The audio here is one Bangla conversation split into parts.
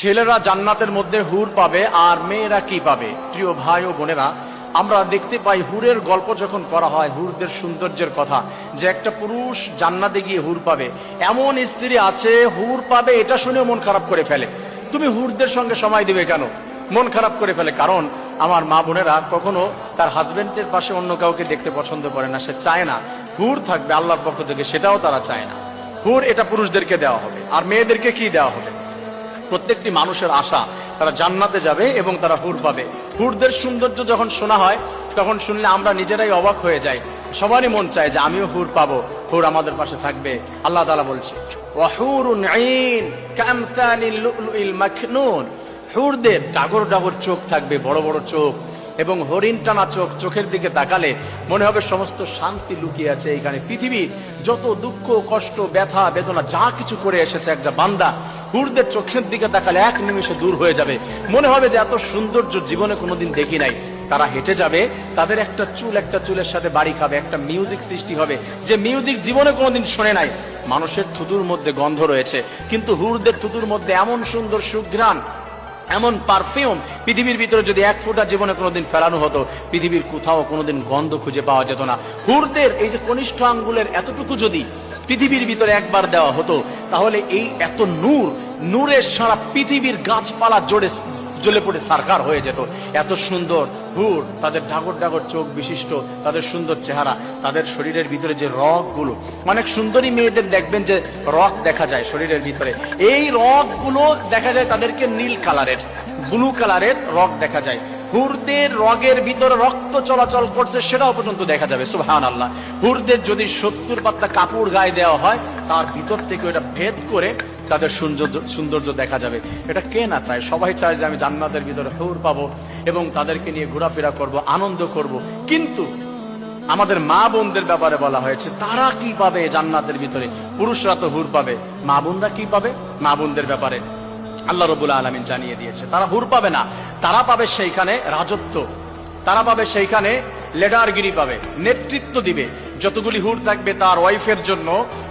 ছেলেরা জান্নাতের মধ্যে হুর পাবে আর মেয়েরা কি পাবে? প্রিয় ভাই ও বোনেরা, আমরা দেখতে পাই হুরের গল্প যখন করা হয়, হুরদের সৌন্দর্যের কথা, যে একটা পুরুষ জান্নাতে গিয়ে হুর পাবে, এমন স্ত্রী আছে হুর পাবে এটা শুনেও মন খারাপ করে ফেলে। তুমি হুরদের সঙ্গে সময় দিবে কেন? মন খারাপ করে ফেলে। কারণ আমার মা বোনেরা কখনো তার হাজবেন্ডের পাশে অন্য কাউকে দেখতে পছন্দ করে না, সে চায় না হুর থাকবে আল্লাহর পক্ষ থেকে, সেটাও তারা চায় না। হুর এটা পুরুষদেরকে দেওয়া হবে, আর মেয়েদেরকে কি দেওয়া হবে? প্রত্যেকটি মানুষের আশা তারা জান্নাতে যাবে এবং তারা হুর পাবে। হুরদের সৌন্দর্য যখন শোনা হয়, তখন শুনলে আমরা নিজেরাই অবাক হয়ে যাই। সবারই মন চায় যে আমিও হুর পাবো, হুর আমাদের পাশে থাকবে। আল্লাহ তাআলা বলছে, ওয়াহুরুন আইন কামসালিল লুলুইল মাকনুন, হুরদের ডাগর ডাগর চোখ থাকবে, বড় বড় চোখ এবং হরিণ টানা চোখ। চোখের দিকে তাকালে মনে হবে সমস্ত শান্তি লুকিয়ে আছে এইখানে। পৃথিবীর যত দুঃখ কষ্ট ব্যথা বেদনা যা কিছু করে এসেছে একটা বান্দা, হুরদের চোখের দিকে তাকালে এক নিমিষে দূর হয়ে যাবে। মনে হবে যে এত সৌন্দর্য জীবনে কোনোদিন দেখি নাই। তারা হেঁটে যাবে, তাদের একটা চুল একটা চুলের সাথে বাড়ি খাবে, একটা মিউজিক সৃষ্টি হবে যে মিউজিক জীবনে কোনোদিন শোনে নাই। মানুষের থুতুর মধ্যে গন্ধ রয়েছে, কিন্তু হুরদের থুতুর মধ্যে এমন সুন্দর সুঘ্রাণ, এমন পারফিউম, পৃথিবীর ভিতরে যদি এক ফোঁটা জীবনে কোনোদিন ফেলানো হতো, পৃথিবীর কোথাও কোনোদিন গন্ধ খুঁজে পাওয়া যেত না। হুরদের এই যে কনিষ্ঠ আঙ্গুলের এতটুকু যদি পৃথিবীর ভিতরে একবার দেওয়া হতো, তাহলে এই এত নূর, নূরের সারা পৃথিবীর গাছপালা জ্বলে পড়ে সারকার হয়ে যেত। এত সুন্দর হুর, তাদের ডাগর ডাগর চোখ বিশিষ্ট, তাদের সুন্দর চেহারা, তাদের শরীরের ভিতরে যে রগগুলো, অনেক সুন্দরী মেয়েদের দেখবেন যে রগ দেখা যায় শরীরের ভিতরে, এই রগগুলো দেখা যায় তাদেরকে নীল কালারের, ব্লু কালারের রগ দেখা যায়। হুরদের রগের ভিতরে রক্ত চলাচল করছে সেটাও পর্যন্ত দেখা যাবে। সুবহানাল্লাহ। হুরদের যদি 70 পাত্তা কাপড় গায়ে দেওয়া হয়, তার ভিতর থেকে এটা ভেদ করে তাদের সৌন্দর্য দেখা যাবে। এটা কে না চায়? সবাই চায় যে আমি জান্নাতের ভিতরে হুর পাবো এবং তাদেরকে নিয়ে ঘোরাফেরা করব, আনন্দ করব। কিন্তু আমাদের মা বোনদের ব্যাপারে বলা হয়েছে তারা কি পাবে জান্নাতের ভিতরে? পুরুষরা তো হুর পাবে, মা বোনরা কি পাবে? মা বোনদের ব্যাপারে আল্লাহ রাব্বুল আলামিন জানিয়ে দিয়েছে, তারা হুর পাবে না, তারা পাবে সেইখানে রাজত্ব, তারা পাবে সেইখানে লিডারগিরি পাবে, নেতৃত্ব দিবে। যতগুলি হুর থাকবে তার ওয়াইফের জন্য,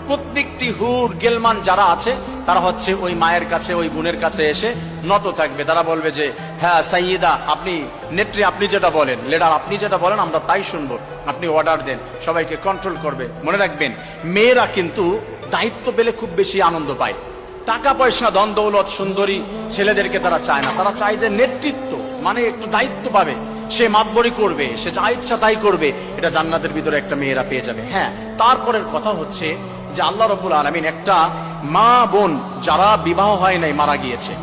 প্রত্যেকটি হুর গেলমান যারা আছে তারা হচ্ছে ওই মায়ের কাছে, ওই বোনের কাছে এসে নত থাকবে। তারা বলবে যে হ্যাঁ সাইয়্যিদা, আপনি নেত্রী, আপনি যেটা বলেন, লিডার আপনি যেটা বলেন আমরা তাই শুনবো, আপনি অর্ডার দেন, সবাইকে কন্ট্রোল করবে। মনে রাখবেন, মেয়েরা কিন্তু দায়িত্ব পেলে খুব বেশি আনন্দ পায়। টাকা পয়সা ধন দৌলত সুন্দরী ছেলেদেরকে তারা চায় না, তারা চায় যে নেতৃত্ব, মানে একটু দায়িত্ব পাবে, সে মাতবরি করবে, সে যা ইচ্ছা তাই করবে। এটা জান্নাতের ভিতরে একটা মেয়েরা পেয়ে যাবে। হ্যাঁ, তারপরের কথা হচ্ছে যে আল্লাহ রাব্বুল আলামিন একটা মা বোন যারা বিবাহ হয় নাই, মারা গিয়েছে,